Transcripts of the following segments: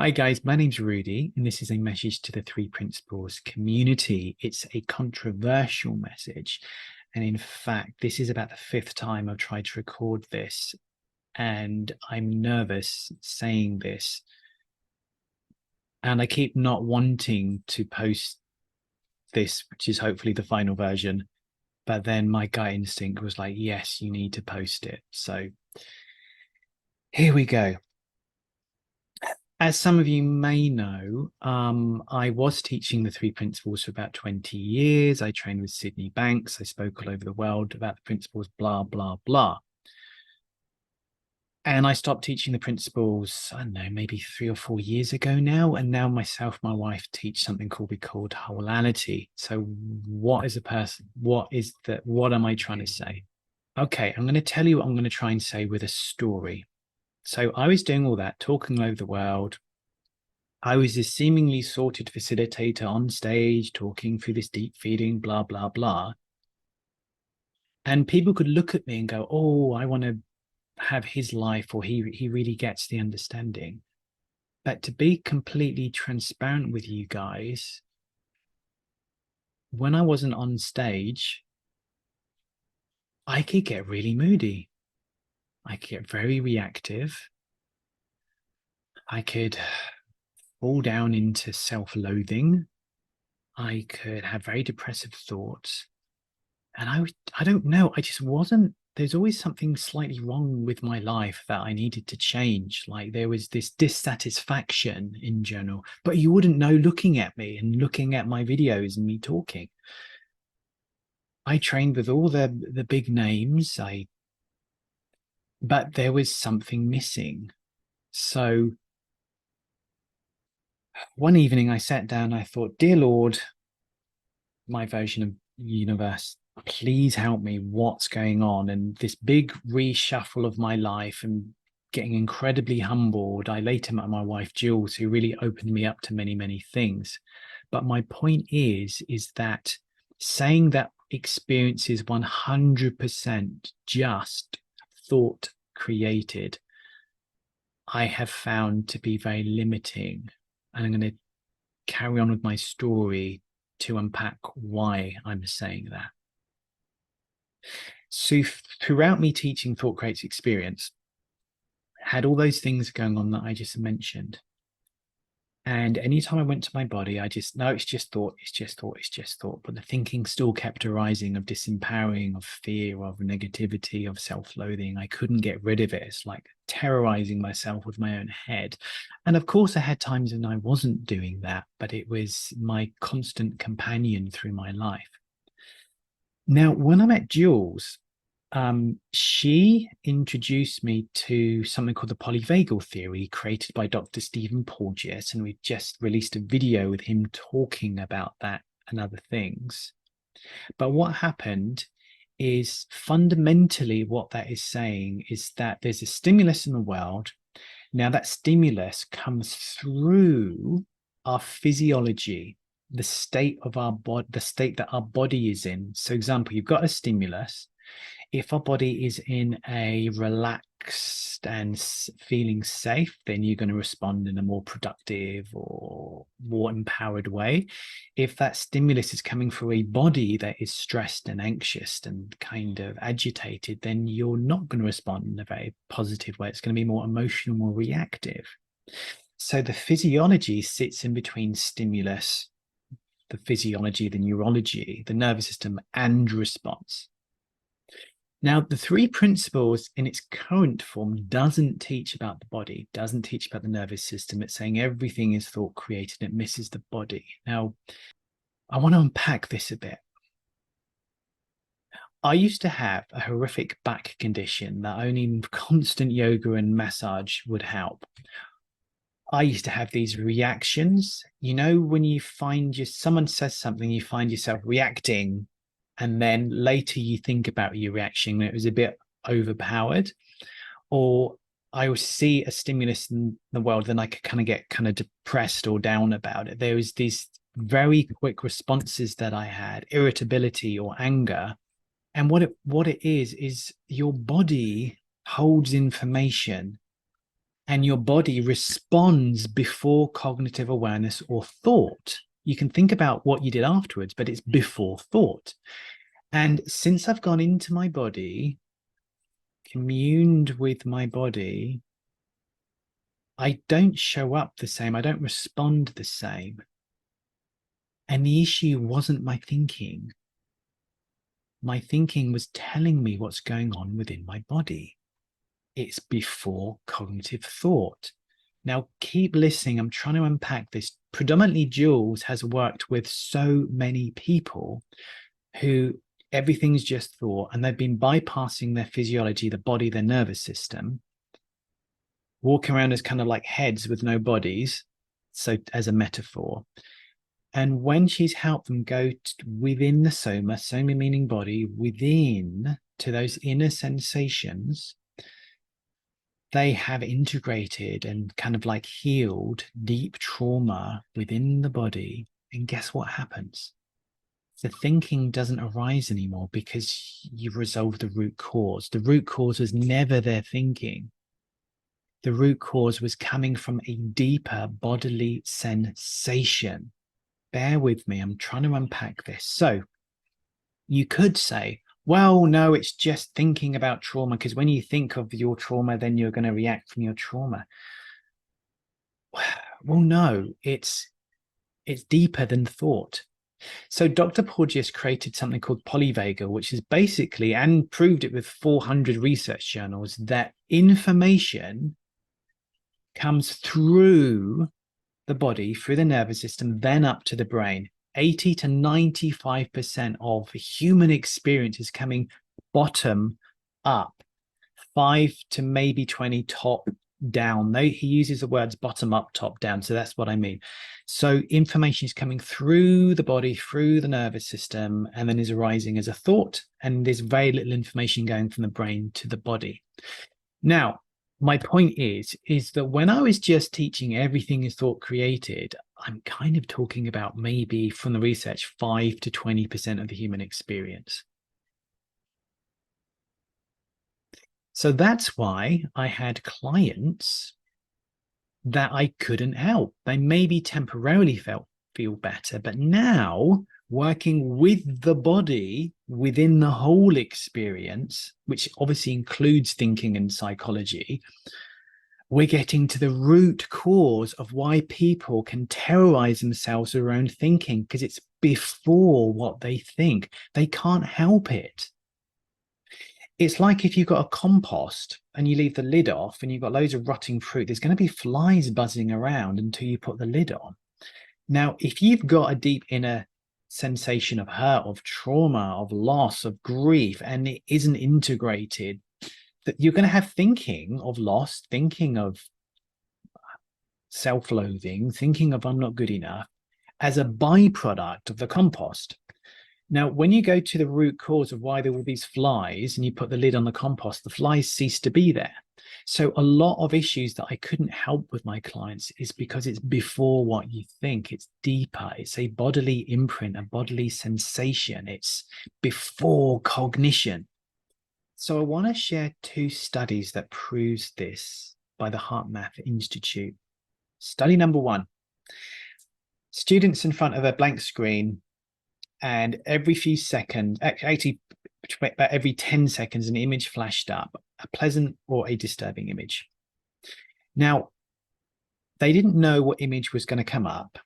Hi guys, my name's Rudy, and this is a message to the Three Principles community. It's a controversial message. And in fact, this is about the fifth time I've tried to record this, and I'm nervous saying this. And I keep not wanting to post this, which is hopefully the final version. But then my gut instinct was like, yes, you need to post it. So here we go. As some of you may know, I was teaching the three principles for about 20 years. I trained with Sydney Banks. I spoke all over the world about the principles, blah, blah, blah. And I stopped teaching the principles, I don't know, maybe 3 or 4 years ago now. And now myself, my wife teach something we called Wholality. So what is a person? What am I trying to say? Okay, I'm going to tell you what I'm going to try and say with a story. So I was doing all that, talking all over the world. I was this seemingly sorted facilitator on stage, talking through this deep feeding, blah, blah, blah. And people could look at me and go, oh, I want to have his life, or he really gets the understanding. But to be completely transparent with you guys, when I wasn't on stage, I could get really moody. I could get very reactive. I could fall down into self-loathing. I could have very depressive thoughts. And I don't know, I just wasn't, there's always something slightly wrong with my life that I needed to change. Like there was this dissatisfaction in general, but you wouldn't know looking at me and looking at my videos and me talking. I trained with all the big names, but there was something missing. So one evening I sat down, I thought, dear Lord, my version of universe, please help me, what's going on? And this big reshuffle of my life and getting incredibly humbled. I later met my wife Jules, who really opened me up to many, many things. But my point is that saying that experience is 100% just thought created, I have found to be very limiting. And I'm going to carry on with my story to unpack why I'm saying that. So throughout me teaching Thought Creates Experience, had all those things going on that I just mentioned. And anytime I went to my body, I just, no, it's just thought, it's just thought, it's just thought. But the thinking still kept arising of disempowering, of fear, of negativity, of self-loathing. I couldn't get rid of it. It's like terrorizing myself with my own head. And of course, I had times when I wasn't doing that, but it was my constant companion through my life. Now, when I met Jules, she introduced me to something called the polyvagal theory created by Dr. Stephen Porges, and we've just released a video with him talking about that and other things. But what happened is fundamentally what that is saying is that there's a stimulus in the world. Now that stimulus comes through our physiology, the state of our body, the state that our body is in. So example, you've got a stimulus. If our body is in a relaxed and feeling safe, then you're going to respond in a more productive or more empowered way. If that stimulus is coming through a body that is stressed and anxious and kind of agitated, then you're not going to respond in a very positive way. It's going to be more emotional, more reactive. So the physiology sits in between stimulus, the physiology, the neurology, the nervous system, and response. Now, the three principles in its current form doesn't teach about the body, doesn't teach about the nervous system. It's saying everything is thought created. It misses the body. Now, I want to unpack this a bit. I used to have a horrific back condition that only constant yoga and massage would help. I used to have these reactions. You know, when you find someone says something, you find yourself reacting, and then later you think about your reaction and it was a bit overpowered. Or I would see a stimulus in the world, then I could kind of get kind of depressed or down about it. There was these very quick responses that I had, irritability or anger. And what it is your body holds information. and your body responds before cognitive awareness or thought. You can think about what you did afterwards, but it's before thought. And since I've gone into my body, communed with my body, I don't show up the same. I don't respond the same. And the issue wasn't my thinking. My thinking was telling me what's going on within my body. It's before cognitive thought. Now, keep listening. I'm trying to unpack this. Predominantly, Jules has worked with so many people who everything's just thought, and they've been bypassing their physiology, the body, their nervous system, walking around as kind of like heads with no bodies, so as a metaphor. And when she's helped them go within the soma meaning body, within to those inner sensations, they have integrated and kind of like healed deep trauma within the body. And guess what happens? The thinking doesn't arise anymore because you've resolved the root cause. The root cause was never their thinking. The root cause was coming from a deeper bodily sensation. Bear with me. I'm trying to unpack this. So you could say, well, no, it's just thinking about trauma, because when you think of your trauma, then you're going to react from your trauma. Well, no, it's deeper than thought. So Dr. Porges created something called polyvagal, which is basically, and proved it with 400 research journals, that information comes through the body, through the nervous system, then up to the brain. 80 to 95% of human experience is coming bottom up, 5 to maybe 20 top down. He uses the words bottom up, top down. So that's what I mean. So information is coming through the body, through the nervous system, and then is arising as a thought. And there's very little information going from the brain to the body. Now, my point is that when I was just teaching everything is thought created, I'm kind of talking about maybe from the research 5 to 20% of the human experience. So that's why I had clients that I couldn't help. They maybe temporarily feel better, but now working with the body within the whole experience, which obviously includes thinking and psychology, we're getting to the root cause of why people can terrorize themselves around thinking, because it's before what they think. They can't help it. It's like if you've got a compost and you leave the lid off and you've got loads of rotting fruit, there's going to be flies buzzing around until you put the lid on. Now, if you've got a deep inner sensation of hurt, of trauma, of loss, of grief, and it isn't integrated, that you're going to have thinking of loss, thinking of self-loathing, thinking of I'm not good enough as a byproduct of the compost. Now, when you go to the root cause of why there were these flies and you put the lid on the compost, the flies cease to be there. So a lot of issues that I couldn't help with my clients is because it's before what you think. It's deeper. It's a bodily imprint, a bodily sensation. It's before cognition. So I want to share 2 studies that proves this by the HeartMath Institute. Study number 1. Students in front of a blank screen, and every few seconds, actually about every 10 seconds, an image flashed up, a pleasant or a disturbing image. Now, they didn't know what image was going to come up,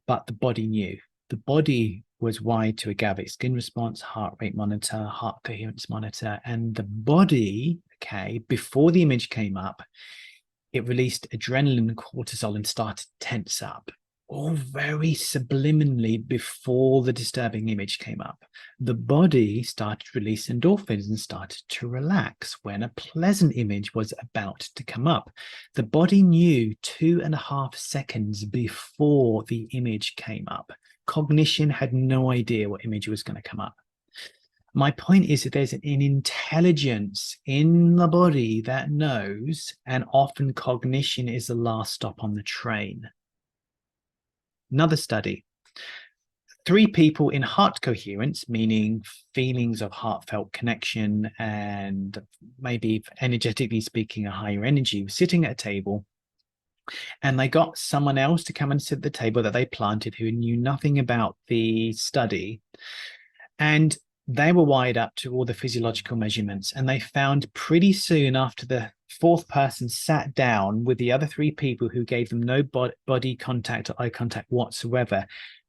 but the body knew. The body was wired to a GAVIC skin response, heart rate monitor, heart coherence monitor, and the body, okay, before the image came up, it released adrenaline and cortisol and started to tense up. All very subliminally before the disturbing image came up. The body started to release endorphins and started to relax when a pleasant image was about to come up. The body knew 2.5 seconds before the image came up. Cognition had no idea what image was going to come up. My point is that there's an intelligence in the body that knows, and often cognition is the last stop on the train. Another study, three people in heart coherence, meaning feelings of heartfelt connection and maybe energetically speaking, a higher energy, were sitting at a table, and they got someone else to come and sit at the table that they planted who knew nothing about the study. And they were wired up to all the physiological measurements, and they found pretty soon after the fourth person sat down with the other three people who gave them no body contact or eye contact whatsoever,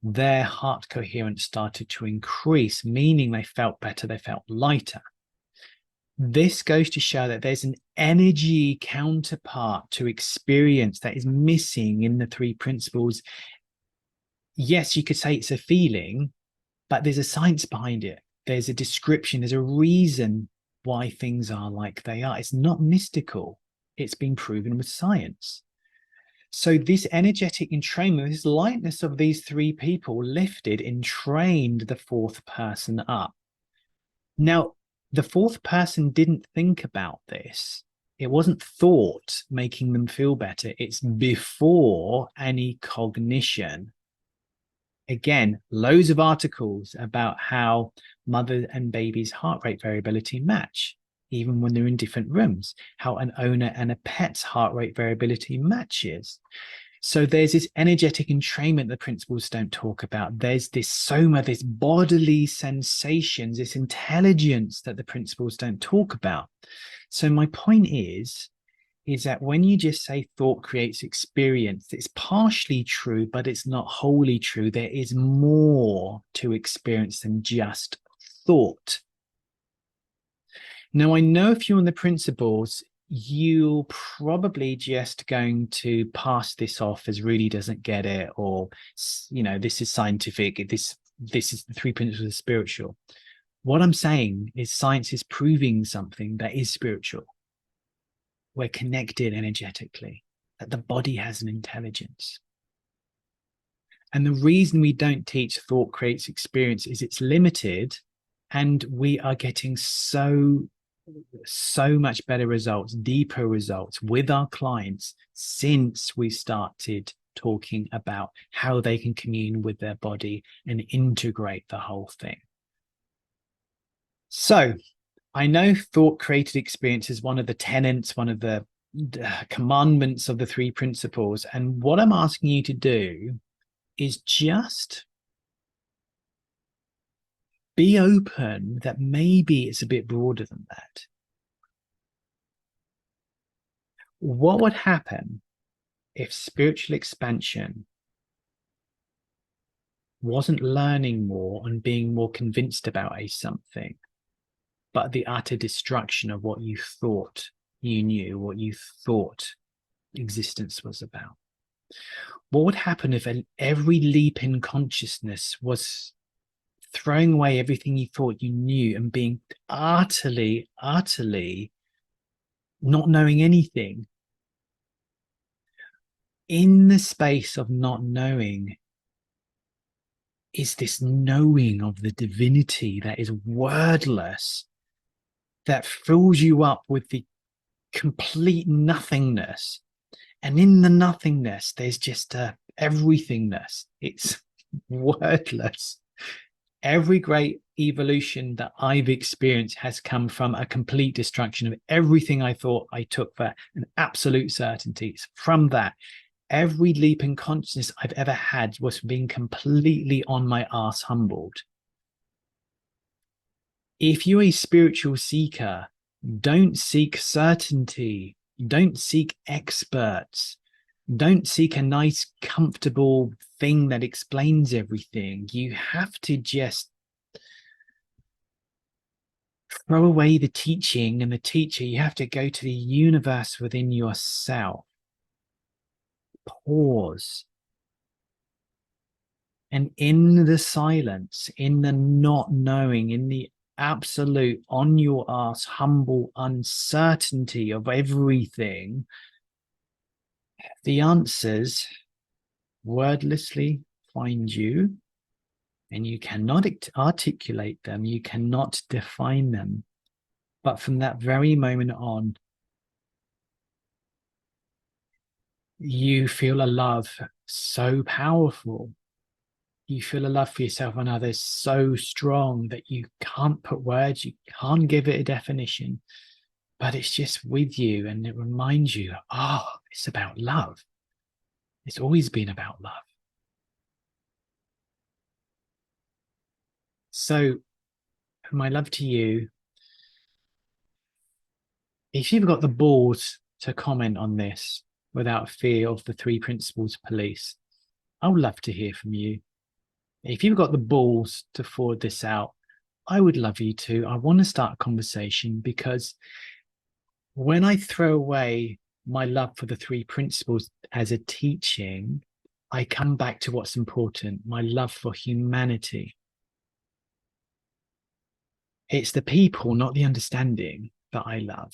their heart coherence started to increase, meaning they felt better, they felt lighter. This goes to show that there's an energy counterpart to experience that is missing in the three principles. Yes, you could say it's a feeling, but there's a science behind it. There's a description, there's a reason why things are like they are. It's not mystical. It's been proven with science. So this energetic entrainment, this lightness of these three people lifted, entrained the fourth person up. Now, the fourth person didn't think about this. It wasn't thought making them feel better. It's before any cognition. Again, loads of articles about how mother and baby's heart rate variability match, even when they're in different rooms, how an owner and a pet's heart rate variability matches. So there's this energetic entrainment the principles don't talk about. There's this soma, this bodily sensations, this intelligence that the principles don't talk about. So my point is that when you just say thought creates experience, it's partially true, but it's not wholly true. There is more to experience than just thought. Now, I know if you're on the principles, you're probably just going to pass this off as really doesn't get it, or, you know, this is scientific, this is the three principles of spiritual. What I'm saying is science is proving something that is spiritual. We're connected energetically, that the body has an intelligence. And the reason we don't teach thought creates experience is it's limited, and we are getting so much better results, deeper results with our clients since we started talking about how they can commune with their body and integrate the whole thing. So I know thought created experience is one of the tenets, one of the commandments of the three principles. And what I'm asking you to do is just be open that maybe it's a bit broader than that. What would happen if spiritual expansion wasn't learning more and being more convinced about a something, but the utter destruction of what you thought you knew, what you thought existence was about? What would happen if every leap in consciousness was throwing away everything you thought you knew and being utterly not knowing anything? In the space of not knowing is this knowing of the divinity that is wordless, that fills you up with the complete nothingness. And in the nothingness, there's just a everythingness. It's wordless. Every great evolution that I've experienced has come from a complete destruction of everything I thought I took for an absolute certainty. It's from that. Every leap in consciousness I've ever had was being completely on my ass humbled. If you're a spiritual seeker, don't seek certainty. Don't seek experts. Don't seek a nice, comfortable thing that explains everything. You have to just throw away the teaching and the teacher. You have to go to the universe within yourself. Pause. And in the silence, in the not knowing, in the absolute on your ass, humble uncertainty of everything, the answers wordlessly find you, and you cannot articulate them, you cannot define them. But from that very moment on, you feel a love so powerful You feel a love for yourself and others so strong that you can't put words, you can't give it a definition, but it's just with you and it reminds you, oh, it's about love. It's always been about love. So, my love to you, if you've got the balls to comment on this without fear of the three principles police, I would love to hear from you. If you've got the balls to forward this out, I would love you to. I want to start a conversation because when I throw away my love for the three principles as a teaching, I come back to what's important, my love for humanity. It's the people, not the understanding, that I love.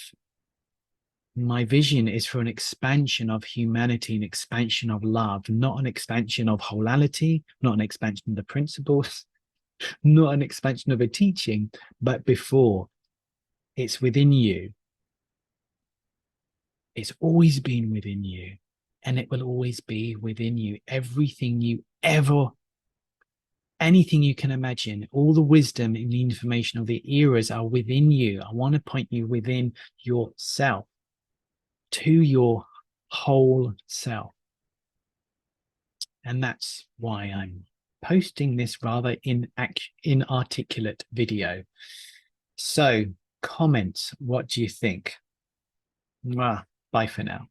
My vision is for an expansion of humanity, an expansion of love, not an expansion of wholality, not an expansion of the principles, not an expansion of a teaching, but before it's within you. It's always been within you, and it will always be within you. Everything you ever, anything you can imagine, all the wisdom and the information of the eras are within you. I want to point you within yourself, to your whole self. And that's why I'm posting this rather inarticulate video. So, comments, what do you think? Bye for now.